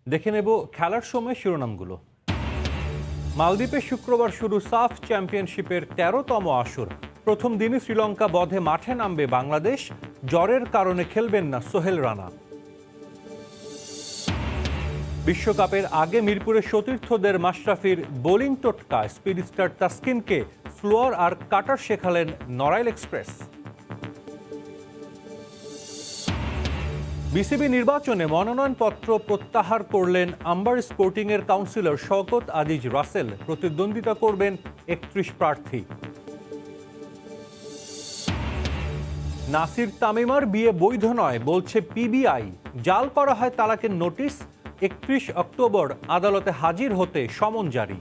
দেখে নেব খেলার সময় শিরোনামগুলো। মালদ্বীপে শুক্রবার শুরু সাফ চ্যাম্পিয়নশিপের ১৩তম আসর। প্রথম দিনই শ্রীলঙ্কা বধে মাঠে নামবে বাংলাদেশ। জ্বরের কারণে খেলবেন না সোহেল রানা। বিশ্বকাপের আগে মিরপুরে সতীর্থদের মাশরাফির বোলিং টোটকায় স্পিড স্টার তাসকিনকে স্লোয়ার আর কাটার শেখালেন নড়াইল এক্সপ্রেস। বিসিবি নির্বাচনে মনোনয়নপত্র প্রত্যাহার করলেন আম্বার স্পোর্টিংয়ের কাউন্সিলর শওকত আজিজ রাসেল। প্রতিদ্বন্দ্বিতা করবেন ৩১ প্রার্থী। নাসির তামিমার বিয়ে বৈধ নয় বলছে পিবিআই। জাল করা হয় তালাকের নোটিশ। ৩১ অক্টোবর আদালতে হাজির হতে সমন জারি।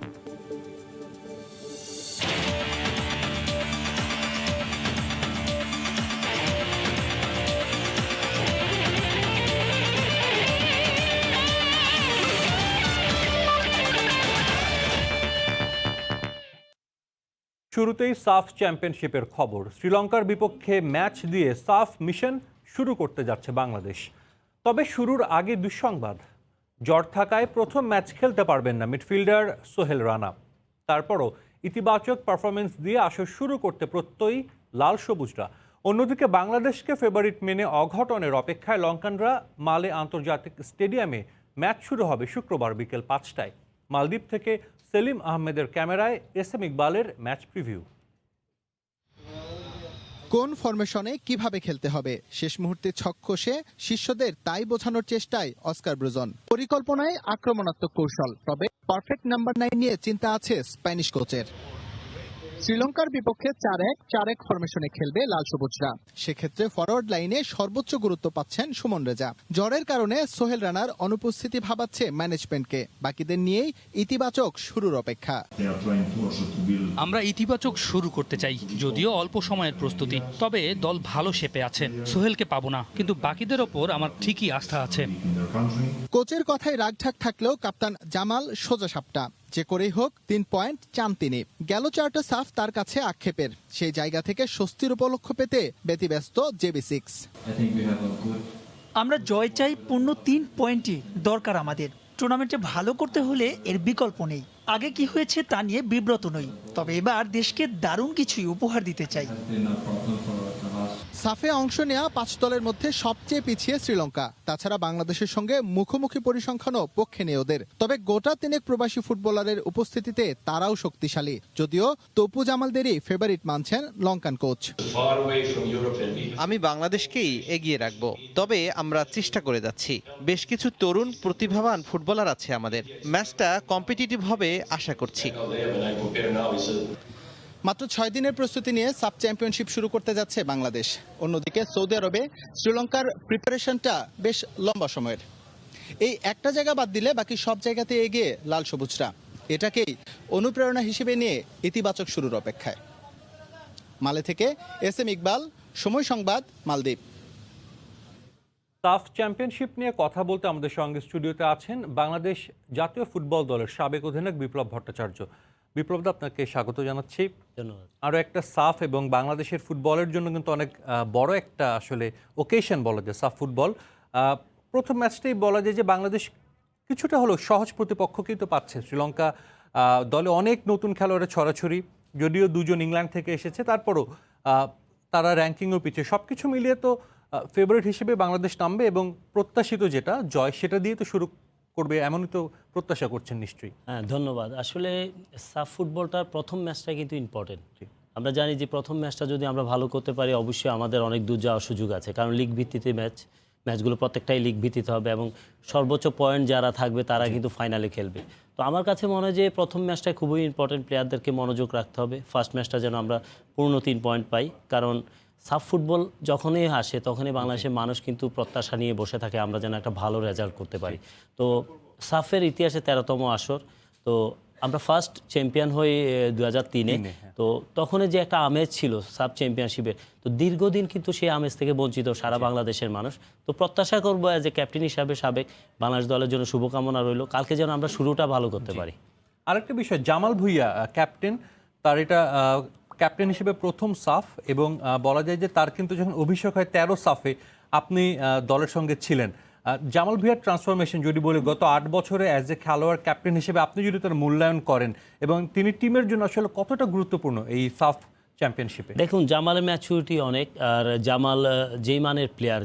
শুরুতেই সাফ চ্যাম্পিয়নশিপের খবর। শ্রীলঙ্কার বিপক্ষে ম্যাচ দিয়ে সাফ মিশন শুরু করতে যাচ্ছে বাংলাদেশ। তবে শুরুর আগে দুঃসংবাদ। জ্বর থাকায় প্রথম ম্যাচ খেলতে পারবেন না মিডফিল্ডার সোহেল রানা। তারপরও ইতিবাচক পারফরমেন্স দিয়ে আসর শুরু করতে প্রত্যয়ী লাল সবুজরা। অন্যদিকে বাংলাদেশকে ফেভারিট মেনে অঘটনের অপেক্ষায় লঙ্কানরা। মালে আন্তর্জাতিক স্টেডিয়ামে ম্যাচ শুরু হবে শুক্রবার বিকেল ৫টায়। মালদ্বীপ থেকে সেলিম আহমেদের ক্যামেরায় এসএম ইকবালের ম্যাচ প্রিভিউ। কোন ফরমেশনে কিভাবে খেলতে হবে শেষ মুহূর্তে ছক কষে শিষ্যদের তাই বোঝানোর চেষ্টায় অস্কার ব্রুজন। পরিকল্পনায় আক্রমণাত্মক কৌশল, তবে পারফেক্ট নাম্বার 9 নিয়ে চিন্তা আছে স্প্যানিশ কোচের। শ্রীলঙ্কার বিপক্ষে ৪-১-৪-১ ফরমেশনে খেলবে লাল সবুজরা। সেক্ষেত্রে ফরওয়ার্ড লাইনে সর্বোচ্চ গুরুত্ব পাচ্ছেন সুমন রেজা। জ্বরের কারণে সোহেল রানার অনুপস্থিতি ভাবাচ্ছে ম্যানেজমেন্টকে। বাকিদের নিয়েই ইতিবাচক শুরুর অপেক্ষা। আমরা ইতিবাচক শুরু করতে চাই, যদিও অল্প সময়ের প্রস্তুতি। তবে দল ভালো শেপে আছে। সোহেলকে পাবো না, কিন্তু বাকিদের ওপর আমার ঠিকই আস্থা আছে। কোচের কথায় রাগঢাক থাকলেও কাপ্তান জামাল সোজা সাপটা। যে করেই হোক ৩ পয়েন্ট চান তিনি। গেল ৪টা সাফ তার কাছে আক্ষেপের। সেই জায়গা থেকে স্বস্তির উপলক্ষ পেতে ব্যতিব্যস্ত JB6। আমরা জয় চাই, পূর্ণ ৩ পয়েন্টই দরকার আমাদের। টুর্নামেন্টে ভালো করতে হলে এর বিকল্প নেই। আগে কি হয়েছে তা নিয়ে বিব্রত নই, তবে এবার দেশকে দারুণ কিছুই উপহার দিতে চাই। সাফে অংশ নেওয়া 5 দলের মধ্যে সবচেয়ে পিছিয়ে শ্রীলঙ্কা। তাছাড়া বাংলাদেশের সঙ্গে মুখোমুখি পরিসংখ্যানও পক্ষে নেই ওদের। তবে গোটা 3 প্রবাসী ফুটবলারের উপস্থিতিতে তারাও শক্তিশালী। যদিও তপু জামালদেরই ফেভারিট মানছেন লঙ্কান কোচ। আমি বাংলাদেশকেই এগিয়ে রাখবো, তবে আমরা চেষ্টা করে যাচ্ছি। বেশ কিছু তরুণ প্রতিভাবান ফুটবলার আছে আমাদের। ম্যাচটা কম্পিটিটিভ হবে আশা করছি। মাত্র 6 দিনের প্রস্তুতি নিয়ে সাব চ্যাম্পিয়নশিপ শুরু করতে যাচ্ছে বাংলাদেশ। অন্যদিকে সৌদি আরবে শ্রীলঙ্কার প্রিপারেশনটা বেশ লম্বা সময়ের। এই একটা জায়গা বাদ দিলে বাকি সব জায়গাতে এগিয়ে লাল সবুজরা। এটাকেই অনুপ্রেরণা হিসেবে নিয়ে ইতিবাচক শুরুর অপেক্ষায়। মালে থেকে এসএম ইকবাল, সময় সংবাদ, মালদ্বীপ। সাফ চ্যাম্পিয়নশিপ নিয়ে কথা বলতে আমাদের সঙ্গে স্টুডিওতে আছেন বাংলাদেশ জাতীয় ফুটবল দলের সাবেক অধিনায়ক বিপ্লব ভট্টাচার্য। বিপ্লব, আপনাকে স্বাগত জানাচ্ছি। ধন্যবাদ। আরও একটা সাফ এবং বাংলাদেশের ফুটবলের জন্য কিন্তু অনেক বড় একটা আসলে ওকেশন বলা যায় সাফ ফুটবল। প্রথম ম্যাচটাই বলা যায় যে বাংলাদেশ কিছুটা হলেও সহজ প্রতিপক্ষ কিন্তু পাচ্ছে। শ্রীলঙ্কা দলে অনেক নতুন খেলোয়াড়ের ছড়াছড়ি, যদিও 2 জন ইংল্যান্ড থেকে এসেছে, তারপরও তারা র্যাঙ্কিংও পিছিয়ে। সব কিছু মিলিয়ে তো ফেভারিট হিসেবে বাংলাদেশ নামবে এবং প্রত্যাশিত যেটা জয় সেটা দিয়ে তো শুরু করবে, এমনই তো প্রত্যাশা করছেন নিশ্চয়ই। হ্যাঁ, ধন্যবাদ। আসলে সাফ ফুটবলটার প্রথম ম্যাচটা কিন্তু ইম্পর্টেন্ট। আমরা জানি যে প্রথম ম্যাচটা যদি আমরা ভালো করতে পারি, অবশ্যই আমাদের অনেক দূর যাওয়ার সুযোগ আছে, কারণ লিগ ভিত্তিতে ম্যাচগুলো প্রত্যেকটাই লিগ ভিত্তিতে হবে এবং সর্বোচ্চ পয়েন্ট যারা থাকবে তারা কিন্তু ফাইনালে খেলবে। তো আমার কাছে মনে হয় যে প্রথম ম্যাচটা খুবই ইম্পর্টেন্ট। প্লেয়ারদেরকে মনোযোগ রাখতে হবে। ফার্স্ট ম্যাচটা যেন আমরা পূর্ণ 3 পয়েন্ট পাই, কারণ সাফ ফুটবল যখনই আসে তখনই বাংলাদেশের মানুষ কিন্তু প্রত্যাশা নিয়ে বসে থাকে আমরা যেন একটা ভালো রেজাল্ট করতে পারি। তো সাফের ইতিহাসে 13তম আসর। তো আমরা ফার্স্ট চ্যাম্পিয়ন হই 2003-এ। তো তখন যে একটা আমেজ ছিল সাব চ্যাম্পিয়নশিপের, তো দীর্ঘদিন কিন্তু সেই আমেজ থেকে বঞ্চিত সারা বাংলাদেশের মানুষ। তো প্রত্যাশা করবো যে ক্যাপ্টেন হিসাবে সাবেক বাংলাদেশ দলের জন্য শুভকামনা রইল, কালকে যেন আমরা শুরুটা ভালো করতে পারি। আরেকটা বিষয়, জামাল ভুঁইয়া ক্যাপ্টেন, তার এটা ক্যাপ্টেন হিসেবে প্রথম সাফ এবং বলা যায় যে তার কিন্তু যখন অভিষেক হয় 13 সাফে আপনি দলের সঙ্গে ছিলেন। জামাল ভিয়ার ট্রান্সফরমেশন যদি বলি, গত 8 বছরে অ্যাজ এ খেলোয়াড় ক্যাপ্টেন হিসেবে আপনি যদি তার মূল্যায়ন করেন এবং তিনি টিমের জন্য আসলে কতটা গুরুত্বপূর্ণ এই সাফ চ্যাম্পিয়নশিপে? দেখুন, জামালের ম্যাচুরিটি অনেক, আর জামাল যেই মানের প্লেয়ার,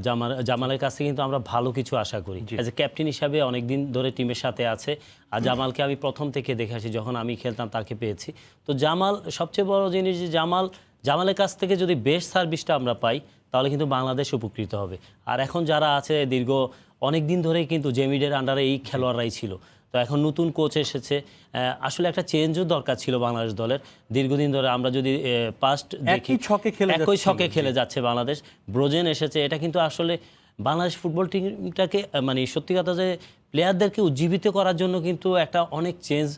জামালের কাছে কিন্তু আমরা ভালো কিছু আশা করি। অ্যাজ এ ক্যাপ্টেন হিসাবে অনেকদিন ধরে টিমের সাথে আছে, আর জামালকে আমি প্রথম থেকে দেখে আসি, যখন আমি খেলতাম তাকে পেয়েছি। তো জামাল সবচেয়ে বড় জিনিস যে জামালের কাছ থেকে যদি বেস্ট সার্ভিসটা আমরা পাই তাহলে কিন্তু বাংলাদেশ উপকৃত হবে। আর এখন যারা আছে দীর্ঘ অনেক দিন ধরেই কিন্তু জেমিডের আন্ডারে এই খেলোয়াড়রাই ছিল। তো এখন নতুন কোচ এসেছে, আসলে একটা চেঞ্জও দরকার ছিল বাংলাদেশ দলের। দীর্ঘদিন ধরে আমরা যদি পাস্ট দেখি একই ছকে খেলে যাচ্ছে বাংলাদেশ। ব্রোজেন এসেছে, এটা কিন্তু আসলে বাংলাদেশ ফুটবল টিমটাকে মানে সত্যি কথা যে প্লেয়ারদেরকে উজ্জীবিত করার জন্য কিন্তু একটা অনেক চেঞ্জ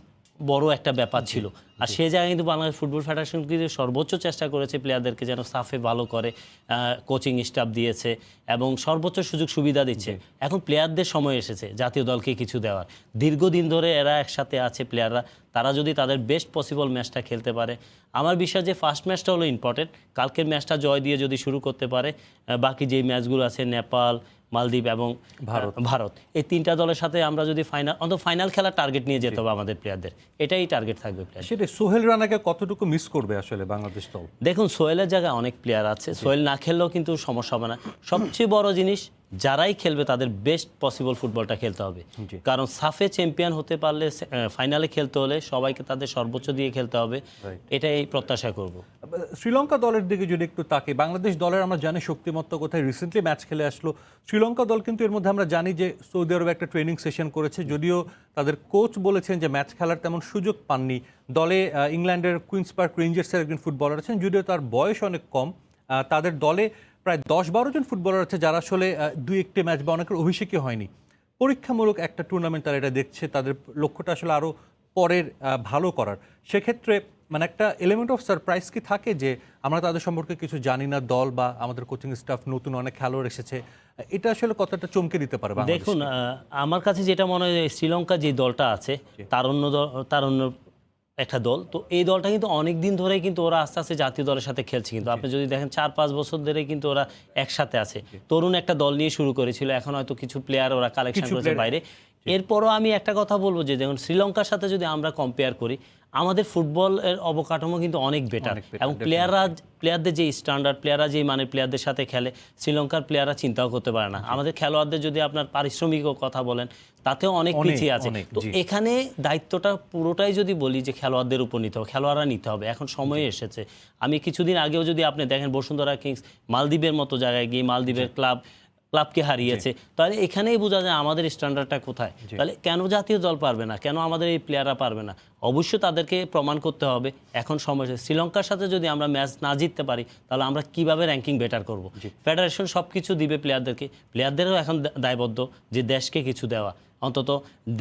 বড় একটা ব্যাপার ছিল। আর সেই জায়গায় কিন্তু বাংলাদেশ ফুটবল ফেডারেশন কিন্তু সর্বোচ্চ চেষ্টা করেছে প্লেয়ারদেরকে যেন সাফে ভালো করে, কোচিং স্টাফ দিয়েছে এবং সর্বোচ্চ সুযোগ সুবিধা দিচ্ছে। এখন প্লেয়ারদের সময় এসেছে জাতীয় দলকে কিছু দেওয়ার। দীর্ঘদিন ধরে এরা একসাথে আছে প্লেয়াররা, তারা যদি তাদের বেস্ট পসিবল ম্যাচটা খেলতে পারে, আমার বিশ্বাস যে ফার্স্ট ম্যাচটা হলো ইম্পর্টেন্ট। কালকের ম্যাচটা জয় দিয়ে যদি শুরু করতে পারে, বাকি যেই ম্যাচগুলো আছে নেপাল, মালদ্বীপ এবং ভারত, এই তিনটা দলের সাথে আমরা যদি ফাইনাল খেলার টার্গেট নিয়ে যেতে হবে আমাদের প্লেয়ারদের, এটাই টার্গেট থাকবে প্লেয়ার। সেটা সোহেল রানাকে কতটুকু মিস করবে আসলে বাংলাদেশ দল? দেখুন, সোহেলের জায়গায় অনেক প্লেয়ার আছে, সোহেল না খেললেও কিন্তু সমস্যা হবে না। সবচেয়ে বড় জিনিস যারাই খেলবে তাদের বেস্ট পসিবল ফুটবলটা খেলতে হবে, কারণ সাফে চ্যাম্পিয়ন হতে পারলে ফাইনালে খেলতে হলে সবাইকে তাদের সর্বোচ্চ দিয়ে খেলতে হবে, এটাই প্রত্যাশা করব। শ্রীলঙ্কা দলের দিকে যদি একটু তাকে, বাংলাদেশ দলের আমরা জানি শক্তিমত্তা কোথায়, রিসেন্টলি ম্যাচ খেলে আসলো। শ্রীলঙ্কা দল কিন্তু এর মধ্যে আমরা জানি যে সৌদি আরবে একটা ট্রেনিং সেশন করেছে, যদিও তাদের কোচ বলেছেন যে ম্যাচ খেলার তেমন সুযোগ পাননি। দলে ইংল্যান্ডের কুইন্স পার্ক রেঞ্জার্সের একজন ফুটবলার আছেন, যদিও তার বয়স অনেক কম। তাদের দলে প্রায় 10-12 জন ফুটবলার আছে যারা আসলে 2-1টি ম্যাচ বা অনেকের অভিষেকই হয়নি। পরীক্ষামূলক একটা টুর্নামেন্ট তারা এটা দেখছে, তাদের লক্ষ্যটা আসলে আরও পরের ভালো করার। সেক্ষেত্রে মানে একটা এলিমেন্ট অফ সারপ্রাইজ কি থাকে যে আমরা তাদের সম্পর্কে কিছু জানি না, দল বা আমাদের কোচিং স্টাফ নতুন অনেক খেলোয়াড় এসেছে, এটা আসলে কতটা চমকে দিতে পারে? দেখুন, আমার কাছে যেটা মনে হয় শ্রীলঙ্কা যে দলটা আছে তারুণ্য একটা দল, তো এই দলটা কিন্তু অনেক দিন ধরেই কিন্তু ওরা আস্তে আস্তে জাতীয় দলের সাথে খেলছে। কিন্তু আপনি যদি দেখেন 4-5 বছর ধরে কিন্তু ওরা একসাথে আছে। তরুণ একটা দল নিয়ে শুরু করেছিল, এখন হয়তো কিছু প্লেয়ার ওরা কালেকশন করেছে বাইরে। এরপরও আমি একটা কথা বলবো যে দেখুন, শ্রীলঙ্কার সাথে যদি আমরা কম্পেয়ার করি, আমাদের ফুটবলের অবকাঠামো কিন্তু অনেক বেটার, এবং প্লেয়ারদের যে স্ট্যান্ডার্ড, প্লেয়াররা যে মানের প্লেয়ারদের সাথে খেলে, শ্রীলঙ্কার প্লেয়াররা চিন্তাও করতে পারে না। আমাদের খেলোয়াড়দের যদি আপনার পারিশ্রমিকও কথা বলেন, তাতেও অনেক পিছিয়ে আছে। তো এখানে দায়িত্বটা পুরোটাই যদি বলি যে খেলোয়াড়দের উপর নিতে হবে, খেলোয়াড়রা নিতে হবে, এখন সময় এসেছে। আমি কিছুদিন আগেও যদি আপনি দেখেন, বসুন্ধরা কিংস মালদ্বীপের মতো জায়গায় গিয়ে মালদ্বীপের ক্লাবকে হারিয়েছে, তাহলে এখানেই বোঝা যায় আমাদের স্ট্যান্ডার্ডটা কোথায়। তাহলে কেন জাতীয় দল পারবে না, কেন আমাদের এই প্লেয়াররা পারবে না? অবশ্যই তাদেরকে প্রমাণ করতে হবে। এখন সময় শ্রীলঙ্কার সাথে যদি আমরা ম্যাচ না জিততে পারি, তাহলে আমরা কিভাবে র্যাঙ্কিং বেটার করব? ফেডারেশন সব কিছু দিবে প্লেয়ারদেরকে, প্লেয়ারদেরও এখন দায়বদ্ধ যে দেশকে কিছু দেওয়া, অন্তত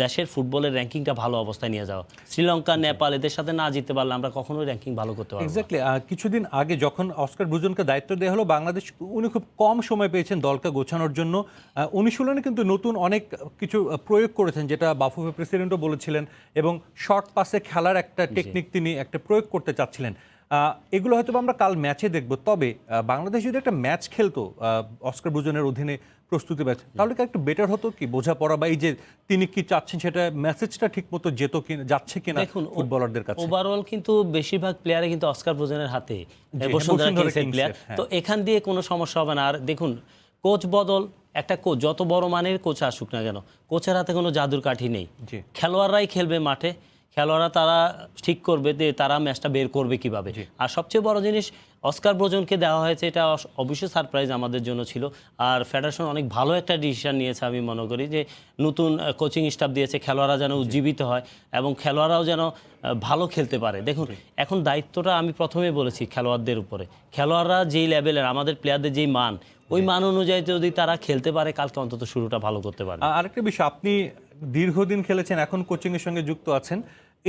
দেশের ফুটবলের র্যাঙ্কিংটা ভালো অবস্থায় নিয়ে যাওয়া। শ্রীলঙ্কা, নেপাল এদের সাথে না জিততে পারলে আমরা কখনোই র্যাঙ্কিং ভালো করতে পারবো না। এক্স্যাক্টলি। কিছুদিন আগে যখন অস্কার ব্রুজনকে দায়িত্ব দেওয়া হলো, বাংলাদেশ উনি খুব কম সময় পেয়েছেন দলকে গোছানোর জন্য। অনুশীলনে কিন্তু নতুন অনেক কিছু প্রয়োগ করেছেন, যেটা বাফুফে প্রেসিডেন্টও বলেছিলেন, এবং শর্ট পাসে খেলার একটা টেকনিক তিনি একটা প্রয়োগ করতে চাচ্ছিলেন। এগুলো হয়তো আমরা কাল ম্যাচে দেখব। তবে বাংলাদেশ যদি একটা ম্যাচ খেলতো অস্কার ব্রুজনের অধীনে প্রস্তুতি ম্যাচ, তাহলে কি একটু বেটার হতো কি বোঝাপড়া, বা এই যে তিনি কি চাচ্ছেন সেটা মেসেজটা ঠিক মতো যাচ্ছে কিনা ফুটবলারদের কাছে? ওভারঅল কিন্তু বেশিরভাগ প্লেয়ারে কিন্তু অস্কার ব্রুজনের হাতে, বসুন্ধরা কিংসের প্লেয়ার, তো এখান দিয়ে কোনো সমস্যা হবে না। আর দেখুন, কোচ বদল, একটা কোচ যত বড় মানের কোচ আসুক না কেন, কোচের হাতে কোনো জাদুর কাঠি নেই। খেলোয়াড়রাই খেলবে মাঠে, খেলোয়াড়রা তারা ঠিক করবে যে তারা ম্যাচটা বের করবে কিভাবে। আর সবচেয়ে বড় জিনিস, অস্কার ব্রোজনকে দেওয়া হয়েছে, এটা অবশ্যই সারপ্রাইজ আমাদের জন্য ছিল। আর ফেডারেশন অনেক ভালো একটা ডিসিশন নিয়েছে আমি মনে করি, যে নতুন কোচিং স্টাফ দিয়েছে, খেলোয়াড়রা যেন উজ্জীবিত হয় এবং খেলোয়াড়রাও যেন ভালো খেলতে পারে। দেখুন, এখন দায়িত্বটা আমি প্রথমে বলেছি খেলোয়াড়দের উপরে। খেলোয়াড়রা যেই লেভেলের, আমাদের প্লেয়ারদের যেই মান, ওই মান অনুযায়ী যদি তারা খেলতে পারে, কালকে অন্তত শুরুটা ভালো করতে পারে। আরেকটা বিষয়, আপনি দীর্ঘদিন খেলেছেন, এখন কোচিংয়ের সঙ্গে যুক্ত আছেন।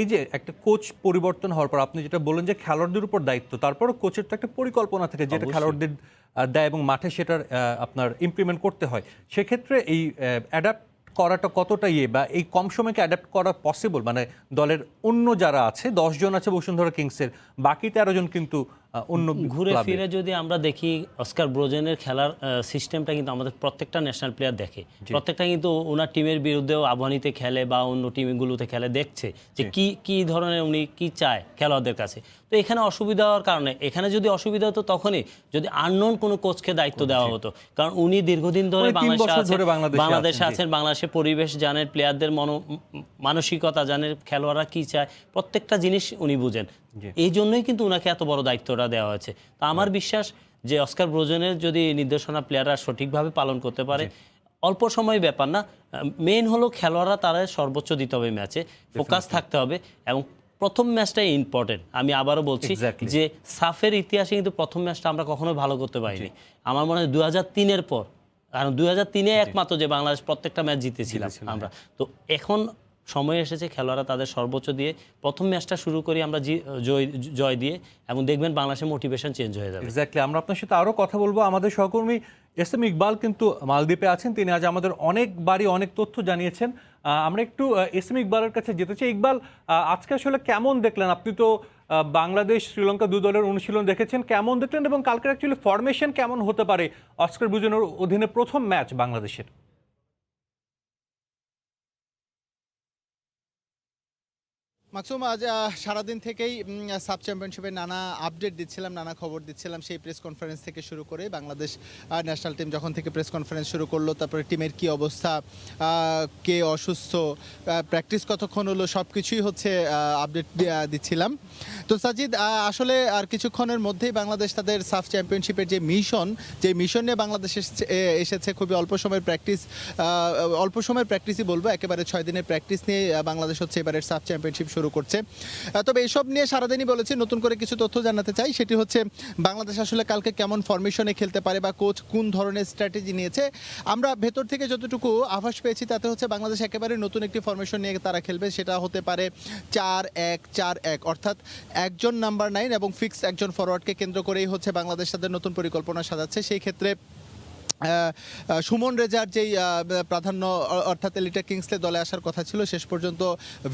এই যে একটা কোচ পরিবর্তন হওয়ার পর আপনি যেটা বললেন যে খেলোয়াড়দের উপর দায়িত্ব, তারপরও কোচের তো একটা পরিকল্পনা থাকে যেটা খেলোয়াড়দের দেয় এবং মাঠে সেটার আপনার ইমপ্লিমেন্ট করতে হয়। সেক্ষেত্রে এই অ্যাডাপ্ট করাটা কতটা বা এই কম সময়কে অ্যাডাপ্ট করা পসিবল? মানে দলের অন্য যারা আছে, 10 জন আছে বসুন্ধরা কিংসের, বাকি 13 জন কিন্তু অন্য ঘুরে ক্লাবে। ফিরে যদি আমরা দেখি অস্কার ব্রোজেনের খেলার সিস্টেমটা কিন্তু আমাদের প্রত্যেকটা ন্যাশনাল প্লেয়ার দেখে, প্রত্যেকটা কিন্তু ওনার টিমের বিরুদ্ধেও আবহানিতে খেলে বা অন্য টিমগুলোতে খেলে, দেখছে যে কি ধরনের উনি কি চায় খেলোয়াড়দের কাছে। তো এখানে অসুবিধা হওয়ার কারণে, এখানে যদি অসুবিধা হতো তখনই যদি আননোন কোনো কোচকে দায়িত্ব দেওয়া হতো, কারণ উনি দীর্ঘদিন ধরে উনি 3 বছর ধরে বাংলাদেশে আছেন, বাংলাদেশের পরিবেশ জানেন, প্লেয়ারদের মানসিকতা জানেন, খেলোয়াড়রা কি চায়, প্রত্যেকটা জিনিস উনি বুঝেন। এই জন্যই কিন্তু উনাকে এত বড় দায়িত্বটা দেওয়া হয়েছে। তো আমার বিশ্বাস যে অস্কার ব্রোজেনের যদি নির্দেশনা প্লেয়াররা সঠিকভাবে পালন করতে পারে, অল্প সময় ব্যাপার না, মেইন হলো খেলোয়াড়রা তারা সর্বোচ্চ দিতে হবে, ম্যাচে ফোকাস থাকতে হবে, এবং প্রথম ম্যাচটাই ইম্পর্টেন্ট। আমি আবারও বলছি যে সাফের ইতিহাসে কিন্তু প্রথম ম্যাচটা আমরা কখনো ভালো করতে পারিনি। আমার মনে হয় 2003-এর পর, কারণ 2003-এ একমাত্র যে বাংলাদেশ প্রত্যেকটা ম্যাচ জিতেছিলাম আমরা। তো এখন সময় এসেছে খেলোয়াড়রা তাদের সর্বোচ্চ দিয়ে প্রথম ম্যাচটা শুরু করি আমরা জয় দিয়ে, এবং দেখবেন বাংলাদেশের মোটিভেশন চেঞ্জ হয়ে যাবে। এক্স্যাক্টলি। আমরা আপনার সাথে আরও কথা বলবো। আমাদের সহকর্মী এস এম ইকবাল কিন্তু মালদ্বীপে আছেন, তিনি আজ আমাদের অনেকবারই অনেক তথ্য জানিয়েছেন। আমরা একটু এস এম ইকবালের কাছে যেতে চাই। ইকবাল, আজকে আসলে কেমন দেখলেন? আপনি তো বাংলাদেশ শ্রীলঙ্কা দু দলের অনুশীলন দেখেছেন, কেমন দেখলেন এবং কালকের অ্যাকচুয়ালি ফরমেশন কেমন হতে পারে অস্কার ব্রুজেনের অধীনে প্রথম ম্যাচ বাংলাদেশের? মাকসুম, আজ সারাদিন থেকেই সাব চ্যাম্পিয়নশিপে নানা আপডেট দিচ্ছিলাম, নানা খবর দিচ্ছিলাম। সেই প্রেস কনফারেন্স থেকে শুরু করে বাংলাদেশ ন্যাশনাল টিম যখন থেকে প্রেস কনফারেন্স শুরু করলো, তারপরে টিমের কি অবস্থা, কে অসুস্থ, প্র্যাকটিস কতক্ষণ হলো, সব কিছুই হচ্ছে আপডেট দিচ্ছিলাম। তো সাজিদ, আসলে আর কিছুক্ষণের মধ্যেই বাংলাদেশ তাদের সাব চ্যাম্পিয়নশিপের যে মিশন নিয়ে বাংলাদেশ এসেছে। খুবই অল্প সময়ের প্র্যাকটিসই বলবো, একেবারে 6 দিনের প্র্যাকটিস নিয়ে বাংলাদেশ হচ্ছে এবারের সাব চ্যাম্পিয়নশিপ শুরু করছে। তবে এসব নিয়ে সারাদিনই বলেছি, নতুন করে কিছু তথ্য জানাতে চাই। সেটি হচ্ছে বাংলাদেশ আসলে কালকে কেমন ফরমেশনে খেলতে পারে বা কোচ কোন ধরনের স্ট্র্যাটেজি নিয়েছে। আমরা ভেতর থেকে যতটুকু আভাস পেয়েছি তাতে হচ্ছে বাংলাদেশ একেবারে নতুন একটি ফরমেশন নিয়ে তারা খেলবে। সেটা হতে পারে 4-1-4-1, অর্থাৎ একজন নাম্বার 9 এবং ফিক্সড একজন ফরওয়ার্ডকে কেন্দ্র করেই হচ্ছে বাংলাদেশ তাদের নতুন পরিকল্পনা সাজাচ্ছে। সেই ক্ষেত্রে সুমন রেজার যেই প্রাধান্য, অর্থাৎ এলিটা কিংসলে দলে আসার কথা ছিল, শেষ পর্যন্ত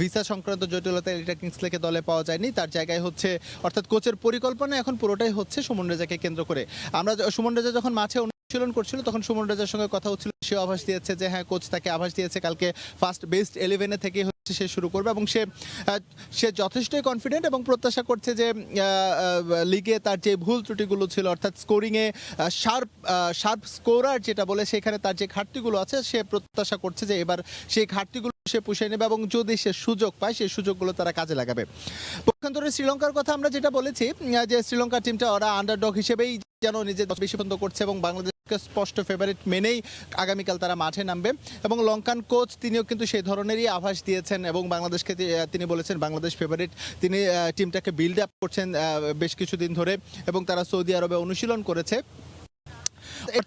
ভিসা সংক্রান্ত জটিলতা এলিটা কিংসলেকে দলে পাওয়া যায়নি। তার জায়গায় হচ্ছে, অর্থাৎ কোচের পরিকল্পনা এখন পুরোটাই হচ্ছে সুমন রেজাকে কেন্দ্র করে। আমরা সুমন রেজা যখন মাঠে অনুশীলন করছিল তখন সুমন রেজার সঙ্গে কথা হচ্ছিল, সে আভাস দিয়েছে যে হ্যাঁ, কোচ তাকে আভাস দিয়েছে কালকে ফার্স্ট বেস্ট 11-এ থেকে হচ্ছে সে শুরু করবে, এবং সে যথেষ্টই কনফিডেন্ট এবং প্রত্যাশা করছে যে লিগে তার যে ভুল ত্রুটিগুলো ছিল, অর্থাৎ স্কোরিংয়ে শার্প স্কোরার যেটা বলে, সেখানে তার যে ঘাটতিগুলো আছে, সে প্রত্যাশা করছে যে এবার সেই ঘাটতিগুলো সে পুষিয়ে নেবে এবং যদি সে সুযোগ পায় সেই সুযোগগুলো তারা কাজে লাগাবে। পক্ষান্তরে শ্রীলঙ্কার কথা আমরা যেটা বলেছি যে শ্রীলঙ্কার টিমটা ওরা আন্ডারডগ হিসেবেই যেন নিজের বেশি পছন্দ করছে এবং বাংলাদেশকে স্পষ্ট ফেভারিট মেনেই আগামীকাল তারা মাঠে নামবে। এবং লঙ্কান কোচ তিনিও কিন্তু সেই ধরনেরই আভাস দিয়েছেন এবং বাংলাদেশকে তিনি বলেছেন বাংলাদেশ ফেভারিট। তিনি টিমটাকে বিল্ড আপ করছেন বেশ কিছুদিন ধরে এবং তারা সৌদি আরবে অনুশীলন করেছে।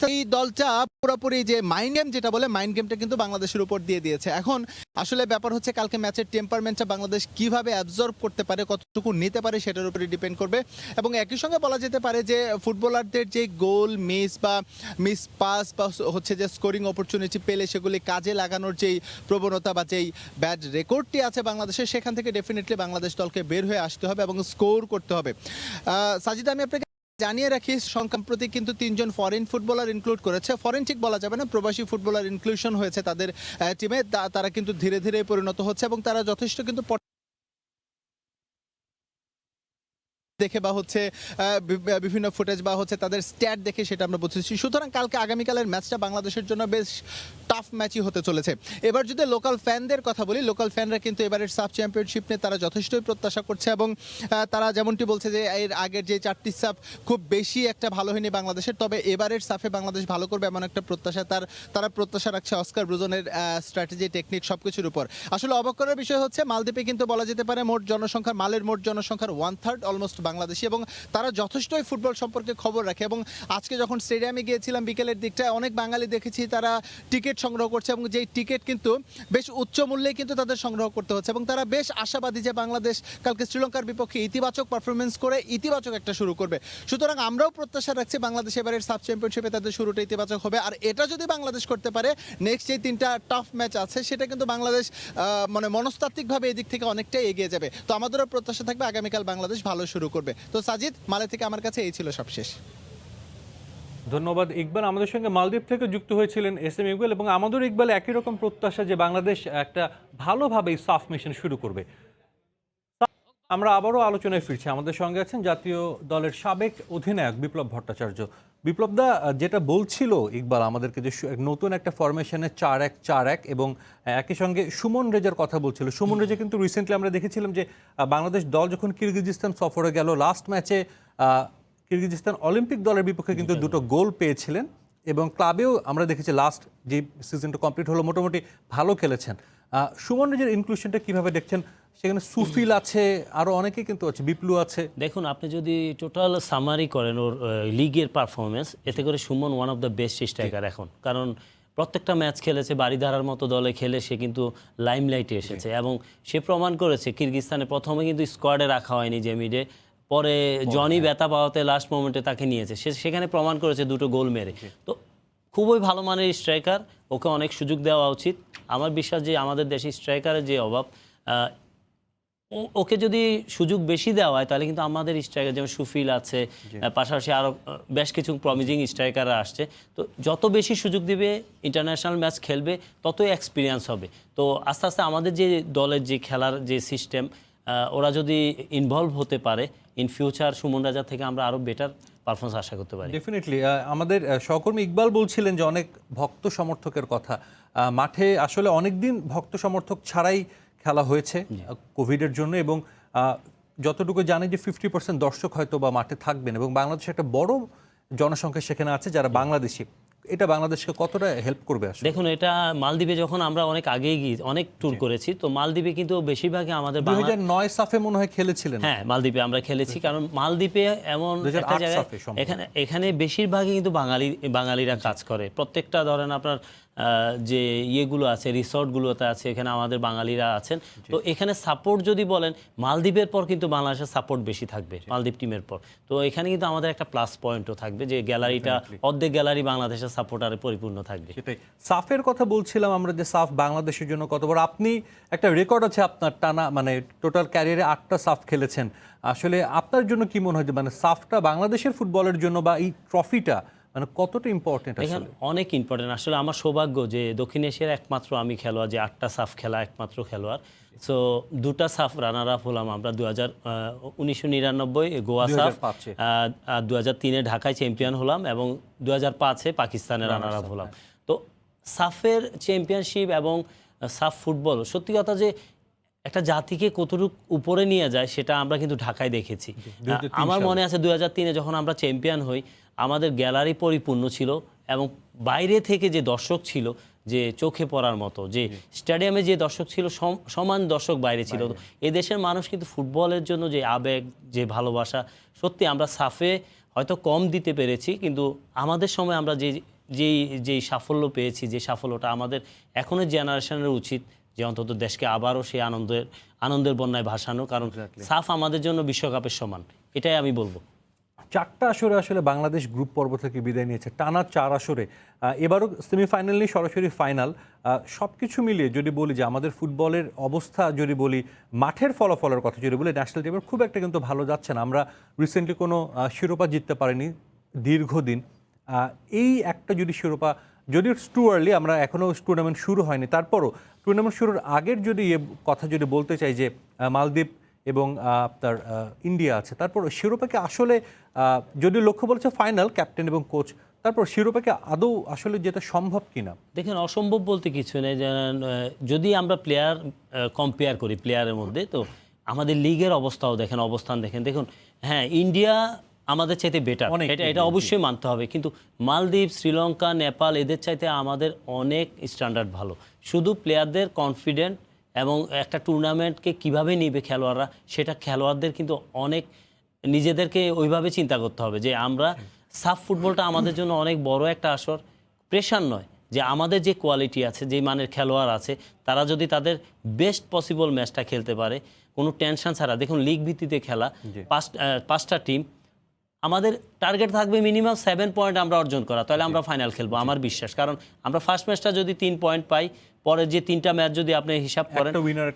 এই দলটা পুরোপুরি যে মাইন্ড গেম যেটা বলে, মাইন্ড গেমটা কিন্তু বাংলাদেশের উপর দিয়ে দিয়েছে। এখন আসলে ব্যাপার হচ্ছে কালকে ম্যাচের টেম্পারমেন্টটা বাংলাদেশ কিভাবে অ্যাবজর্ব করতে পারে, কতটুকু নিতে পারে, সেটার উপরে ডিপেন্ড করবে। এবং একই সঙ্গে বলা যেতে পারে যে ফুটবলারদের যে গোল মিস পাস বা হচ্ছে যে স্কোরিং অপরচুনিটি পেলে সেগুলি কাজে লাগানোর যেই প্রবণতা বা যেই ব্যাড রেকর্ডটি আছে বাংলাদেশের, সেখান থেকে ডেফিনেটলি বাংলাদেশ দলকে বের হয়ে আসতে হবে এবং স্কোর করতে হবে। সাজিদ, আমি আপনাকে জানিয়ে রাখি, সম্প্রতি কিন্তু 3 জন ফরেন ফুটবলার ইনক্লুড করেছে। ফরেন ঠিক বলা যাবে না, প্রবাসী ফুটবলার ইনক্লুশন হয়েছে তাদের টিমে। তারা কিন্তু ধীরে ধীরে পরিণত হচ্ছে এবং তারা যথেষ্ট কিন্তু দেখে বা হচ্ছে বিভিন্ন ফুটেজ বা হচ্ছে তাদের স্ট্যাট দেখে সেটা আমরা বুঝেছি। সুতরাং কালকে আগামীকালের ম্যাচটা বাংলাদেশের জন্য বেশ টাফ ম্যাচই হতে চলেছে। এবার যদি লোকাল ফ্যানদের কথা বলি, লোকাল ফ্যানরা কিন্তু এবারের সাব চ্যাম্পিয়নশিপ নিয়ে তারা যথেষ্টই প্রত্যাশা করছে এবং তারা যেমনটি বলছে যে এর আগের যে 4টি সাফ খুব বেশি একটা ভালো হয়নি বাংলাদেশের, তবে এবারের সাফে বাংলাদেশ ভালো করবে এমন একটা প্রত্যাশা তারা প্রত্যাশা রাখছে অস্কার ব্রুজনের স্ট্র্যাটেজি, টেকনিক সব কিছুর উপর। আসলে অবাক করার বিষয় হচ্ছে মালদ্বীপে কিন্তু বলা যেতে পারে মালের মোট জনসংখ্যার 1/3 অলমোস্ট বাংলাদেশি এবং তারা যথেষ্টই ফুটবল সম্পর্কে খবর রাখে। এবং আজকে যখন স্টেডিয়ামে গিয়েছিলাম বিকেলের দিকটায়, অনেক বাঙালি দেখেছি তারা টিকিট সংগ্রহ করছে এবং যেই টিকিট কিন্তু বেশ উচ্চ মূল্যে কিন্তু তাদের সংগ্রহ করতে হচ্ছে এবং তারা বেশ আশাবাদী যে বাংলাদেশ কালকে শ্রীলঙ্কার বিপক্ষে ইতিবাচক পারফরমেন্স করে ইতিবাচক একটা শুরু করবে। সুতরাং আমরাও প্রত্যাশা রাখছি বাংলাদেশ এবারের সাব চ্যাম্পিয়নশিপে তাদের শুরুটা ইতিবাচক হবে। আর এটা যদি বাংলাদেশ করতে পারে, নেক্সট যে 3টা টাফ ম্যাচ আছে সেটা কিন্তু বাংলাদেশ মনস্তাত্ত্বিকভাবে এদিক থেকে অনেকটাই এগিয়ে যাবে। তো আমাদেরও প্রত্যাশা থাকবে আগামীকাল বাংলাদেশ ভালো শুরু করবে। করবে। তো সাজিদ, মালে থেকে আমার কাছে এই ছিল সবশেষ। ধন্যবাদ ইকবাল। আমাদের সঙ্গে মালদ্বীপ থেকে যুক্ত হয়েছিলেন এস এম ইকবাল, এবং আমাদের ইকবাল একই রকম প্রত্যাশা যে বাংলাদেশ একটা ভালোভাবেই সাফ মিশন শুরু করবে। আমরা আবারও আলোচনায় ফিরছি। আমাদের সঙ্গে আছেন জাতীয় দলের সাবেক অধিনায়ক বিপ্লব ভট্টাচার্য। বিপ্লবদা, যেটা বলছিল ইকবাল আমাদেরকে যে নতুন একটা ফরমেশনে 4-1-4-1 এবং একই সঙ্গে সুমন রেজার কথা বলছিল। সুমন রেজা কিন্তু রিসেন্টলি আমরা দেখেছিলাম যে বাংলাদেশ দল যখন কিরগিজস্তান সফরে গেল, লাস্ট ম্যাচে কিরগিজস্তান অলিম্পিক দলের বিপক্ষে কিন্তু দুটো গোল পেয়েছিলেন, এবং ক্লাবেও আমরা দেখেছি লাস্ট যে সিজনটা কমপ্লিট হলো মোটামুটি ভালো খেলেছেন। সুমন রেজার ইনক্লুশনটা কিভাবে দেখছেন? সেখানে সুফিল আছে, আরো অনেকেই কিন্তু আছে, বিপ্লু আছে। দেখুন, আপনি যদি টোটাল সামারি করেন ওর লিগের পারফরমেন্স, এতে করে Suman one of the best striker এখন। কারণ প্রত্যেকটা ম্যাচ খেলেছে, বাড়িধারার মতো দলে খেলে সে কিন্তু লাইমলাইটে এসেছে, এবং সে প্রমাণ করেছে। কিরগিজস্তানে প্রথমে কিন্তু স্কোয়াডে রাখা হয়নি জেমিডে, পরে জনি ব্যথা পাওয়াতে লাস্ট মোমেন্টে তাকে নিয়েছে, সে সেখানে প্রমাণ করেছে দুটো গোল মেরে। তো খুবই ভালো মানের স্ট্রাইকার, ওকে অনেক সুযোগ দেওয়া উচিত। আমার বিশ্বাস যে আমাদের দেশে স্ট্রাইকারের যে অভাব, ওকে যদি সুযোগ বেশি দেওয়া হয় তাহলে কিন্তু আমাদের স্ট্রাইকার যেমন সুফিল আছে, পাশাপাশি আরও বেশ কিছু প্রমিজিং স্ট্রাইকাররা আসছে, তো যত বেশি সুযোগ দিবে, ইন্টারন্যাশনাল ম্যাচ খেলবে, ততই এক্সপিরিয়েন্স হবে। তো আস্তে আস্তে আমাদের যে দলের যে খেলার যে সিস্টেম, ওরা যদি ইনভলভ হতে পারে ইন ফিউচার, সুমন রাজা থেকে আমরা আরও বেটার পারফরমেন্স আশা করতে পারি। ডেফিনেটলি। আমাদের সহকর্মী ইকবাল বলছিলেন যে অনেক ভক্ত সমর্থকের কথা। মাঠে আসলে অনেকদিন ভক্ত সমর্থক ছাড়াই খেলা হয়েছে কোভিডের জন্য, এবং যতটুকু জানি যে 50% দর্শক হয়তো বা মাঠে থাকবেন, এবং বাংলাদেশে একটা বড় জনসংখ্যা সেখানে আছে যারা বাংলাদেশি। এটা বাংলাদেশকে কতটা হেল্প করবে আসলে? দেখুন, এটা মালদ্বীপে যখন আমরা অনেক আগেই গিয়ে অনেক ট্যুর করেছি, তো মালদ্বীপে কিন্তু বেশিরভাগই আমাদের 2009 সাফে মনে হয় খেলেছিলেন। হ্যাঁ, মালদ্বীপে আমরা খেলেছি, কারণ মালদ্বীপে এমন একটা জায়গায় এখানে বেশিরভাগই কিন্তু বাঙালিরা কাজ করে। প্রত্যেকটা ধরেন আপনার যে ইয়েগুলো আছে, রিসর্টগুলোতে আছে, এখানে আমাদের বাঙালিরা আছেন। তো এখানে সাপোর্ট যদি বলেন, মালদ্বীপের পর কিন্তু বাংলাদেশের সাপোর্ট বেশি থাকবে মালদ্বীপ টিমের পর। তো এখানে কিন্তু আমাদের একটা প্লাস পয়েন্টও থাকবে, যে গ্যালারিটা অর্ধেক গ্যালারি বাংলাদেশের সাপোর্টারে পরিপূর্ণ থাকবে। সেটাই। সাফের কথা বলছিলাম আমরা, যে সাফ বাংলাদেশের জন্য কত বড়। আপনি একটা রেকর্ড আছে আপনার, টানা মানে টোটাল ক্যারিয়ারে 8টা সাফ খেলেছেন। আসলে আপনার জন্য কি মনে হয় যে মানে সাফটা বাংলাদেশের ফুটবলের জন্য বা এই ট্রফিটা মানে কতটা ইম্পর্টেন্ট? এখানে অনেক ইম্পর্টেন্ট। আসলে আমার সৌভাগ্য যে দক্ষিণ এশিয়ার একমাত্র আমি খেলোয়াড় যে 8টা সাফ খেলা একমাত্র খেলোয়াড়। সো 2টা সাফ রানার আপ হলাম আমরা, 1999 গোয়া সাফ, 2003-এ ঢাকায় চ্যাম্পিয়ন হলাম, এবং 2005-এ পাকিস্তানের রানার আপ হলাম। তো সাফের চ্যাম্পিয়নশিপ এবং সাফ ফুটবল সত্যি কথা যে একটা জাতিকে কতটুকু উপরে নিয়ে যায় সেটা আমরা কিন্তু ঢাকায় দেখেছি। আমার মনে আছে 2003-এ যখন আমরা চ্যাম্পিয়ন হই, আমাদের গ্যালারি পরিপূর্ণ ছিল, এবং বাইরে থেকে যে দর্শক ছিল যে চোখে পড়ার মতো, যে স্টেডিয়ামে যে দর্শক ছিল সমান দর্শক বাইরে ছিল। এই দেশের মানুষ কিন্তু ফুটবলের জন্য যে আবেগ, যে ভালোবাসা, সত্যি আমরা সাফে হয়তো কম দিতে পেরেছি, কিন্তু আমাদের সময় আমরা যেই সাফল্য পেয়েছি, যে সাফল্যটা আমাদের এখনের জেনারেশনের উচিত যে অন্তত দেশকে আবারও সেই আনন্দের বন্যায় ভাসানো, কারণ সাফ আমাদের জন্য বিশ্বকাপের সমান, এটাই আমি বলবো। 4টা আসরে আসলে বাংলাদেশ গ্রুপ পর্ব থেকে বিদায় নিয়েছে, টানা 4 আসরে। এবারও সেমিফাইনাল নিয়ে সরাসরি ফাইনাল। সব কিছু মিলিয়ে যদি বলি যে আমাদের ফুটবলের অবস্থা, যদি বলি মাঠের ফলাফলের কথা যদি বলি, ন্যাশনাল টিমের খুব একটা কিন্তু ভালো যাচ্ছে না। আমরা রিসেন্টলি কোনো শিরোপা জিততে পারিনি দীর্ঘদিন। এই একটা যদি শিরোপা, যদিও টু আর্লি, আমরা এখনও টুর্নামেন্ট শুরু হয়নি, তারপরও টুর্নামেন্ট শুরুর আগের যদি কথা যদি বলতে চাই যে মালদ্বীপ এবং আপনার ইন্ডিয়া আছে, তারপর শিরোপাকে আসলে যদি লক্ষ্য বলেছে ফাইনাল, ক্যাপ্টেন এবং কোচ, তারপর শিরোপাকে আদৌ আসলে যেটা সম্ভব কিনা? দেখেন, অসম্ভব বলতে কিছু নেই। যদি আমরা প্লেয়ার কম্পেয়ার করি প্লেয়ারের মধ্যে, তো আমাদের লিগের অবস্থান দেখেন। দেখুন, হ্যাঁ, ইন্ডিয়া আমাদের চাইতে বেটার, এটা অবশ্যই মানতে হবে, কিন্তু মালদ্বীপ, শ্রীলঙ্কা, নেপাল এদের চাইতে আমাদের অনেক স্ট্যান্ডার্ড ভালো। শুধু প্লেয়ারদের কনফিডেন্ট এবং একটা টুর্নামেন্টকে কিভাবে নিবে খেলোয়াড়রা, সেটা খেলোয়াড়দের কিন্তু অনেক নিজেদেরকে ওইভাবে চিন্তা করতে হবে যে আমরা সাফ ফুটবলটা আমাদের জন্য অনেক বড় একটা আসর, প্রেশার নয়, যে আমাদের যে কোয়ালিটি আছে, যে মানের খেলোয়াড় আছে, তারা যদি তাদের বেস্ট পসিবল ম্যাচটা খেলতে পারে কোনো টেনশন ছাড়া। দেখুন, লিগ ভিত্তিতে খেলা, 5টা টিম, আমাদের টার্গেট থাকবে মিনিমাম 7 পয়েন্ট আমরা অর্জন করা, তাহলে আমরা ফাইনাল খেলবো আমার বিশ্বাস। কারণ আমরা ফার্স্ট ম্যাচটা যদি 3 পয়েন্ট পাই, পরের যে 3টা ম্যাচ যদি আপনি হিসাব করেন,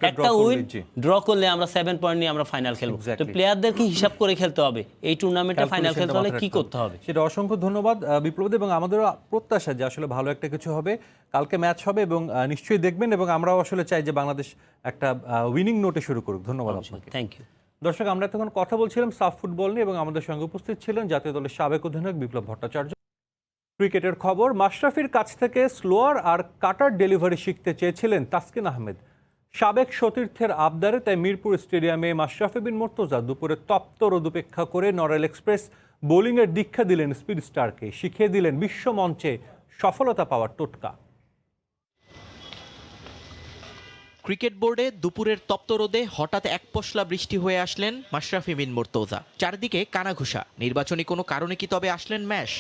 একটা উইন ড্র করলে আমরা 7 পয়েন্ট নিয়ে আমরা ফাইনাল খেলবো। তো প্লেয়ারদেরকে হিসাব করে খেলতে হবে, এই টুর্নামেন্টে ফাইনাল খেলতে হলে কি করতে হবে। সেটা অসংখ্য ধন্যবাদ বিপ্লব, এবং আমাদেরও প্রত্যাশা যে আসলে ভালো একটা কিছু হবে, কালকে ম্যাচ হবে এবং নিশ্চয়ই দেখবেন, এবং আমরাও আসলে চাই যে বাংলাদেশ একটা উইনিং নোটে শুরু করুক। ধন্যবাদ আপনাকে। Thank you. দর্শক, আমরা তখন কথা বলছিলাম সাফ ফুটবল নিয়ে এবং আমাদের সঙ্গে উপস্থিত ছিলেন জাতীয় দলের সাবেক অধিনায়ক বিপ্লব ভট্টাচার্য। ক্রিকেটের খবর, মাশরাফির কাছ থেকে স্লোয়ার আর কাটার ডেলিভারি শিখতে চেয়েছিলেন তাসকিন আহমেদ। সাবেক সতীর্থের আবদারে তাই মিরপুর স্টেডিয়ামে মাশরাফি বিন মুর্তজা দুপুরে তপ্ত রোদ উপেক্ষা করে নড়াইল এক্সপ্রেস বোলিংয়ের দীক্ষা দিলেন স্পিড স্টারকে, শিখিয়ে দিলেন বিশ্বমঞ্চে সফলতা পাওয়ার টোটকা। ক্রিকেট বোর্ডে দুপুরের তপ্ত রোদে হঠাৎ এক পশলা বৃষ্টি হয়ে আসলেন মাশরাফি বিন মুর্তজা। চারদিকে কানাঘুষা, নির্বাচনী কোনো কারণে কি তবে আসলেন ম্যাশ?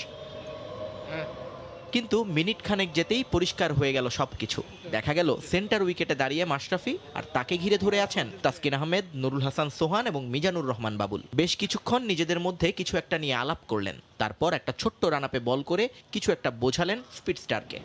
কিন্তু মিনিট খানেক যেতেই পরিষ্কার হয়ে গেল সবকিছু। দেখা গেল সেন্টার উইকেটে দাঁড়িয়ে মাশরাফি, আর তাকে ঘিরে ধরে আছেন তাসকিন আহমেদ, নুরুল হাসান সোহান এবং মিজানুর রহমান বাবুল। বেশ কিছুক্ষণ নিজেদের মধ্যে কিছু একটা নিয়ে আলাপ করলেন, তারপর একটা ছোট্ট রানাপে বল করে কিছু একটা বোঝালেন স্পিড স্টারকে।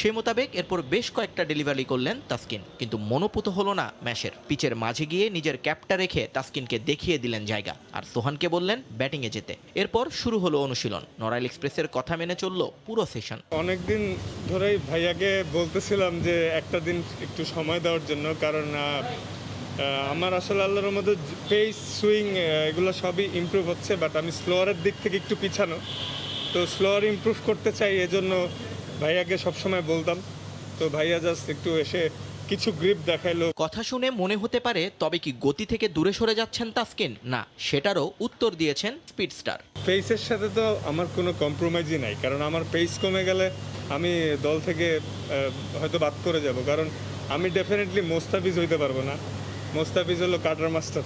সে মোতাবেক এরপর বেশ কয়েকটা ডেলিভারি করলেন তাসকিন, কিন্তু মনোপুত হলো না ম্যাশের। পিচের মাঝে গিয়ে নিজের ক্যাপটা রেখে তাসকিনকে দেখিয়ে দিলেন জায়গা, আর সোহানকে বললেন ব্যাটিংয়ে যেতে। এরপর শুরু হলো অনুশীলন। নড়াইল এক্সপ্রেসের কথা মেনে চলল পুরো সেশন। অনেকদিন ধরেই ভাইয়াকে বলতেছিলাম যে একটা দিন একটু সময় দেওয়ার জন্য, কারণ আমার আসলে আল্লাহর মধ্যে পেস, সুইং এগুলো সবই ইমপ্রুভ হচ্ছে, বাট আমি স্লোয়ারের দিক থেকে একটু পিছানো, তো স্লোয়ার ইমপ্রুভ করতে চাই, এজন্য ভাইয়াকে সবসময় বলতাম। তো ভাইয়া জাস্ট একটু এসে কিছু গ্রিপ দেখাইলো। কথা শুনে মনে হতে পারে তবে কি গতি থেকে দূরে সরে যাচ্ছেন তাসকিন? না, সেটারও উত্তর দিয়েছেন স্পিড স্টার। পেসের সাথে তো আমার কোনো কম্প্রোমাইজই নাই, কারণ আমার পেস কমে গেলে আমি দল থেকে হয়তো বাদ করে যাব, কারণ আমি ডেফিনেটলি মোস্তাফিজ হইতে পারবো না। মোস্তাফিজ হলো কাটার মাস্টার,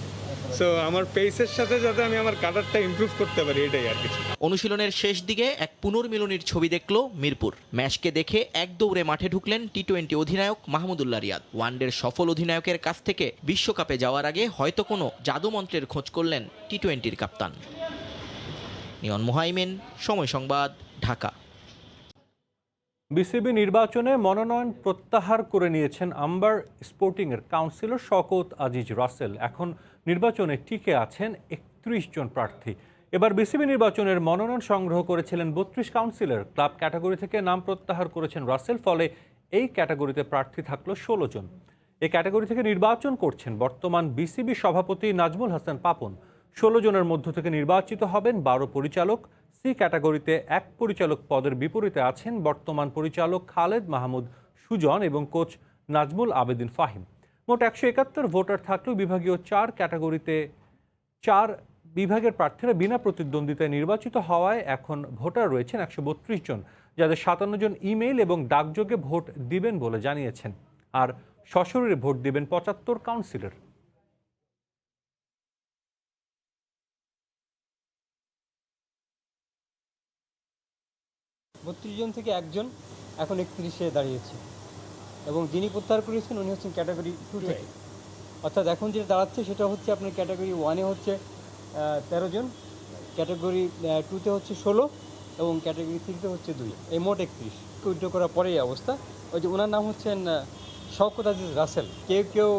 সো আমার পেসের সাথে যাতে আমি আমার কাটারটা ইমপ্রুভ করতে পারি, এটাই আর কিছু। অনুশীলনের শেষ দিকে এক পুনর্মিলনীর ছবি দেখলো মিরপুর। ম্যাচকে দেখে এক দৌড়ে মাঠে ঢুকলেন টি-20 অধিনায়ক মাহমুদুল্লাহ রিয়াদ। ওয়ানডের সফল অধিনায়কের কাছ থেকে বিশ্বকাপে যাওয়ার আগে হয়তো কোনো জাদুমন্ত্রের খোঁজ করলেন টি-20 কাপ্তান। নিয়ন মুহাইমিন, সময় সংবাদ, ঢাকা। বিসিবি নির্বাচনে মনোনয়ন প্রত্যাহার করে নিয়েছেন আম্বার স্পোর্টিংয়ের কাউন্সিলর শওকত আজিজ রাসেল। এখন নির্বাচনে টিকে আছেন 31 জন প্রার্থী। এবার বিসিবি নির্বাচনের মনোনয়ন সংগ্রহ করেছিলেন 32 কাউন্সিলর। ক্লাব ক্যাটাগরি থেকে নাম প্রত্যাহার করেছেন রাসেল, ফলে এই ক্যাটাগরিতে প্রার্থী থাকলো 16 জন। এই ক্যাটাগরি থেকে নির্বাচন করছেন বর্তমান বিসিবি সভাপতি নাজমুল হাসান পাপন। 16 জনের মধ্য থেকে নির্বাচিত হবেন 12 পরিচালক। সি ক্যাটাগরিতে 1 পরিচালক পদের বিপরীতে আছেন বর্তমান পরিচালক খালেদ মাহমুদ সুজন এবং কোচ নাজমুল আবেদিন ফাহিম। মোট 171 ভোটার থাকলেও বিভাগীয় 4 ক্যাটাগরিতে 4 বিভাগের প্রার্থীরা বিনা প্রতিদ্বন্দ্বিতায় নির্বাচিত হওয়ায় এখন ভোটার রয়েছেন 132 জন, যাদের 57 জন ইমেইল এবং ডাকযোগে ভোট দিবেন বলে জানিয়েছেন, আর সশরীরে ভোট দিবেন 75 কাউন্সিলর। বত্রিশ জন থেকে একজন এখন 31-এ দাঁড়িয়েছে, এবং যিনি প্রত্যাহার করেছেন উনি হচ্ছেন ক্যাটাগরি 2 থেকে। অর্থাৎ এখন যেটা দাঁড়াচ্ছে সেটা হচ্ছে আপনার ক্যাটাগরি 1-এ হচ্ছে 13 জন, ক্যাটাগরি 2-তে হচ্ছে 16 এবং ক্যাটাগরি 3-তে হচ্ছে 2। এই মোট 31 উইথড্র করার পরে এই অবস্থা। ওই যে ওনার নাম হচ্ছেন শওকত আজিজ রাসেল। কেউ কেউ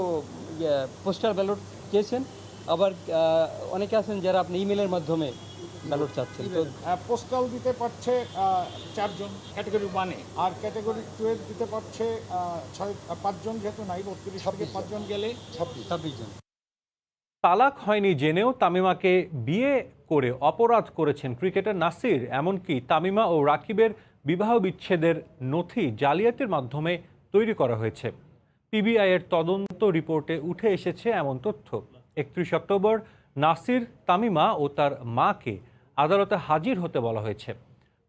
পোস্টাল ব্যালট চেয়েছেন, আবার অনেকে আছেন যারা আপনি ইমেলের মাধ্যমে ব্যালট চাচ্ছেন। তো পোস্টাল দিতে পারছে 4 জন ক্যাটাগরি 1-এ, আর ক্যাটাগরি 2 দিতে পারছে 5 জন, যেহেতু নাই 32 থেকে 5 জন গেলে 26 জন। তালাক হয়নি জেনেও তামিমাকে বিয়ে করে অপরাধ করেছেন ক্রিকেটার নাসির। এমনকি তামিমা ও রাকিবের বিবাহ বিচ্ছেদের নথি জালিয়াতির মাধ্যমে তৈরি করা হয়েছে। পিবিআইয়ের তদন্ত রিপোর্টে উঠে এসেছে এমন তথ্য। 31 অক্টোবর নাসির, তামিমা ও তার মাকে আদালতে হাজির হতে বলা হয়েছে।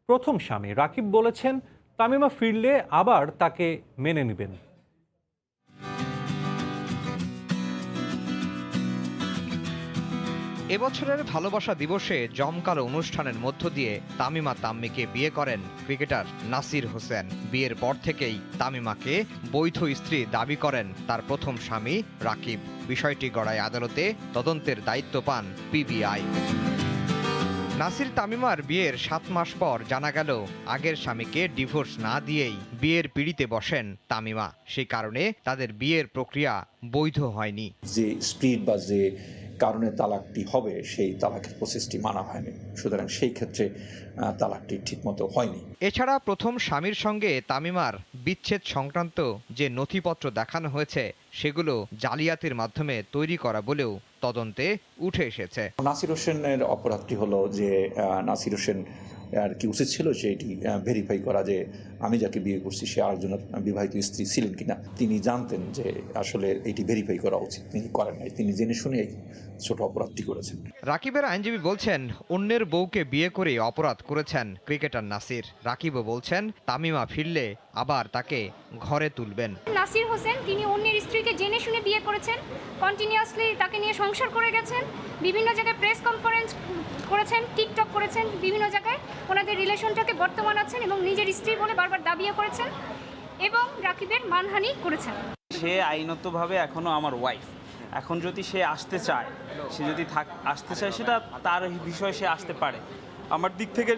প্রথম স্বামী রাকিব বলেছেন তামিমা ফিরলে আবার তাকে মেনে নেবেন। এবছরের ভালোবাসা দিবসে জমকালো অনুষ্ঠানের মধ্য দিয়ে তামিমা তাম্মিকে বিয়ে করেন ক্রিকেটার নাসির হোসেন। বিয়ের পর থেকেই তামিমাকে বৈধ স্ত্রী দাবি করেন তার প্রথম স্বামী রাকিব। বিষয়টি গড়ায় আদালতে, তদন্তের দায়িত্ব পান পিবিআই। নাসির তামিমার বিয়ের 7 মাস পর জানা গেল আগের স্বামীকে ডিভোর্স না দিয়েই বিয়ের পিঁড়িতে বসেন তামিমা। সেই কারণে তাদের বিয়ের প্রক্রিয়া বৈধ হয়নি। যে স্পিড বা যে কারণে তালাকটি হবে সেই তালাকের প্রসেসটি মানা হয়নি, সুতরাং সেই ক্ষেত্রে তালাকটি ঠিকমতো হয়নি। এছাড়া প্রথম স্বামীর সঙ্গে তামিমার বিচ্ছেদ সংক্রান্ত যে নথিপত্র দেখানো হয়েছে সেগুলো জালিয়াতির মাধ্যমে তৈরি করা বলেও তদন্তে উঠে এসেছে। নাসির হোসেনের অপরাধটি হলো যে নাসির হোসেন আর কি উচিত ছিল যে এটি ভেরিফাই করা যে আমি যাকে বিয়ে করছি সে আরেকজনের বিবাহিত স্ত্রী ছিলেন কিনা। তিনি জানতেন যে আসলে এটি ভেরিফাই করা উচিত, তিনি করেন নাই, তিনি জেনে শুনে ছোট অপরাধটি করেছেন। রাকিবের আইনজীবী বলছেন অন্যের বউকে বিয়ে করে অপরাধ করেছেন ক্রিকেটার নাসির। রাকিবও বলছেন তামিমা ফিরলে আবার তাকে ঘরে তুলবেন। নাসির হোসেন তিনি অন্যের স্ত্রীকে জেনে শুনে বিয়ে করেছেন, কন্টিনিউয়াসলি তাকে নিয়ে সংসার করে গেছেন, বিভিন্ন জায়গায় প্রেস কনফারেন্স করেছেন, টিকটক করেছেন, বিভিন্ন জায়গায় ওনাদের রিলেশনটাকে বর্তমান আছেন এবং নিজের স্ত্রী বলে বারবার দাবিও করেছেন এবং রাকিবের মানহানি করেছেন। সে আইনতভাবে এখনো আমার ওয়াইফ। এখন যদি সে আসতে চায়, সে যদি আসতে চায় সেটা তার বিষয়ে সে আসতে পারে, আমার দিক থেকে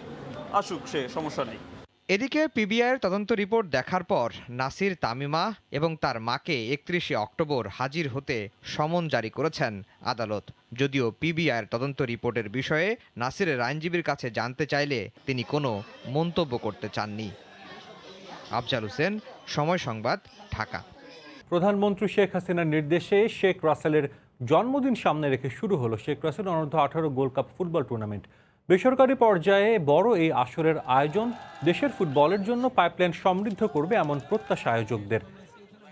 আসুক, সে সমস্যা নেই। এদিকে পিবিআইয়ের তদন্ত রিপোর্ট দেখার পর নাসির তামিমা এবং তার মাকে 31শে অক্টোবর হাজির হতে সমন জারি করেছেন আদালত। যদিও পিবিআইয়ের তদন্ত রিপোর্টের বিষয়ে নাসিরের আইনজীবীর কাছে জানতে চাইলে তিনি কোনো মন্তব্য করতে চাননি। আফজাল হোসেন, সময় সংবাদ, ঢাকা। প্রধানমন্ত্রী শেখ হাসিনার নির্দেশে শেখ রাসেলের জন্মদিন সামনে রেখে শুরু হলো শেখ রাসেল অনূর্ধ্ব-18 গোল্ড কাপ ফুটবল টুর্নামেন্ট। বেসরকারি পর্যায়ে বড় এই আসরের আয়োজন দেশের ফুটবলের জন্য পাইপলাইন সমৃদ্ধ করবে এমন প্রত্যাশা আয়োজকদের।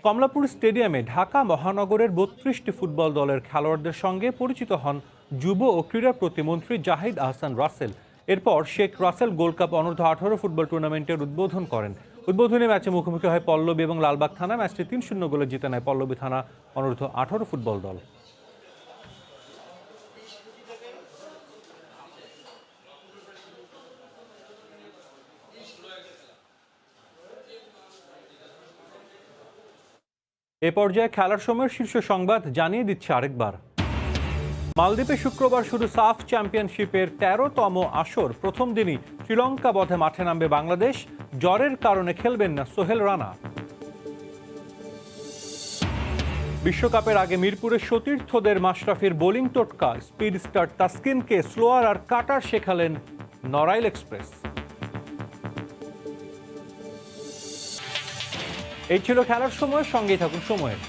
কমলাপুর স্টেডিয়ামে ঢাকা মহানগরের 32টি ফুটবল দলের খেলোয়াড়দের সঙ্গে পরিচিত হন যুব ও ক্রীড়া প্রতিমন্ত্রী জাহিদ আহসান রাসেল। এরপর শেখ রাসেল গোল্ড কাপ অনূর্ধ্ব-18 ফুটবল টুর্নামেন্টের উদ্বোধন করেন। উদ্বোধনী ম্যাচে মুখোমুখি হয় পল্লবী এবং লালবাগ থানা। ম্যাচটি 3-0 গোলে জিতে নেয় পল্লবী থানা অনূর্ধ্ব-18 ফুটবল দল। এ পর্যায়ে খেলার সময়ের শীর্ষ সংবাদ জানিয়ে দিচ্ছে আরেকবার। মালদ্বীপে শুক্রবার শুরু সাফ চ্যাম্পিয়নশিপের 13তম আসর। প্রথম দিনই শ্রীলঙ্কা বধে মাঠে নামবে বাংলাদেশ। জ্বরের কারণে খেলবেন না সোহেল রানা। বিশ্বকাপের আগে মিরপুরের সতীর্থদের মাশরাফির বোলিং টোটকা। স্পিড স্টার তাসকিনকে স্লোয়ার আর কাটার শেখালেন নড়াইল এক্সপ্রেস। এই ছিল খেলার সময়, সঙ্গেই থাকুন সময়ের।